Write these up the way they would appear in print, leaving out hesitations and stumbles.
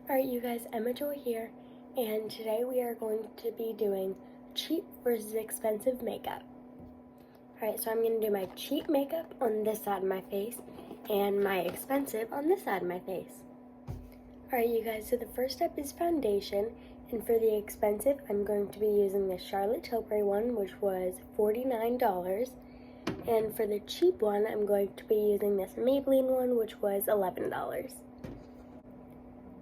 Alright you guys, Emma Joy here, and today we are going to be doing cheap versus expensive makeup. Alright, so I'm going to do my cheap makeup on this side of my face, and my expensive on this side of my face. Alright you guys, so the first step is foundation, and for the expensive, I'm going to be using the Charlotte Tilbury one, which was $49, and for the cheap one, I'm going to be using this Maybelline one, which was $11.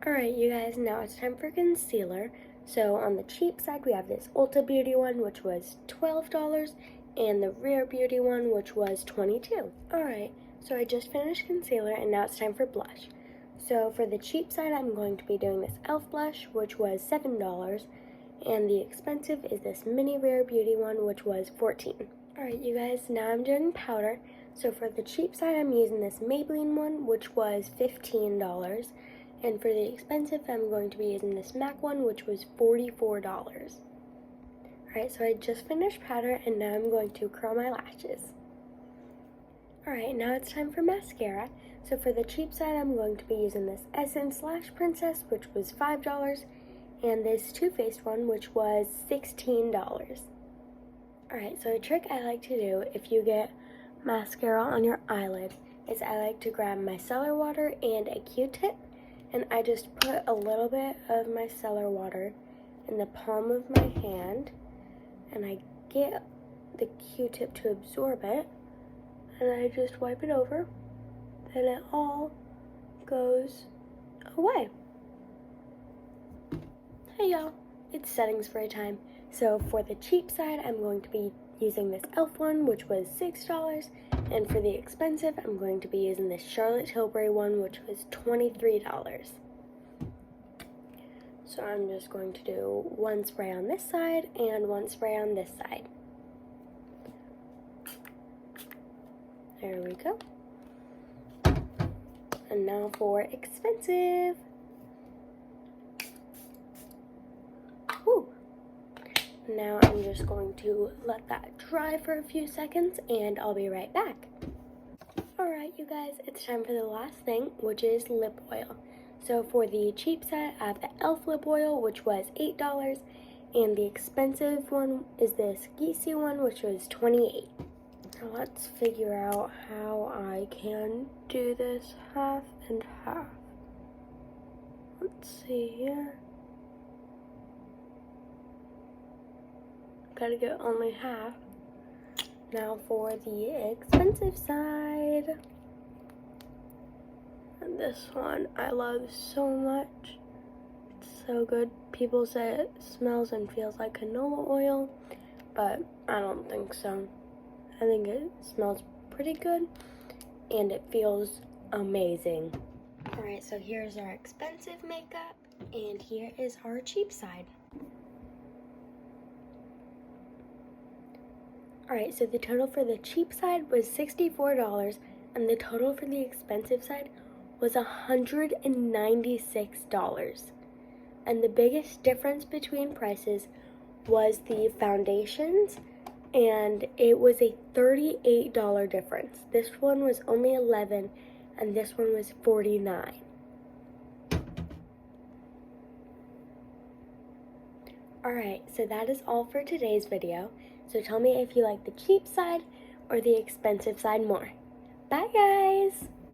Alright you guys, now it's time for concealer. So on the cheap side we have this Ulta Beauty one, which was $12, and the Rare Beauty one, which was $22. Alright, so I just finished concealer and now it's time for blush. So for the cheap side I'm going to be doing this e.l.f. blush, which was $7, and the expensive is this mini Rare Beauty one, which was $14. Alright you guys, now I'm doing powder. So for the cheap side I'm using this Maybelline one, which was $15. And for the expensive, I'm going to be using this MAC one, which was $44. Alright, so I just finished powder, and now I'm going to curl my lashes. Alright, now it's time for mascara. So for the cheap side, I'm going to be using this Essence Lash Princess, which was $5, and this Too Faced one, which was $16. Alright, so a trick I like to do if you get mascara on your eyelid is I like to grab my micellar water and a Q-tip, and I just put a little bit of my micellar water in the palm of my hand, and I get the Q-tip to absorb it, and I just wipe it over, and it all goes away. Hey y'all, it's setting spray time. So for the cheap side, I'm going to be using this e.l.f. one, which was $6, and for the expensive, I'm going to be using this Charlotte Tilbury one, which was $23. So I'm just going to do one spray on this side and one spray on this side. There we go. And now for expensive. Woo. Now I'm just going to let that dry for a few seconds and I'll be right back. Alright you guys, it's time for the last thing, which is lip oil. So for the cheap side, I have the e.l.f. lip oil, which was $8, and the expensive one is this Gissi one, which was $28. Now let's figure out how I can do this half and half. Let's see here. Gotta get only half. Now for the expensive side. And this one I love so much. It's so good. People say it smells and feels like canola oil, but I don't think so. I think it smells pretty good and it feels amazing. Alright, so here's our expensive makeup and here is our cheap side. Alright, so the total for the cheap side was $64 and the total for the expensive side was $196. And the biggest difference between prices was the foundations, and it was a $38 difference. This one was only $11 and this one was $49. Alright, so that is all for today's video. So tell me if you like the cheap side or the expensive side more. Bye guys!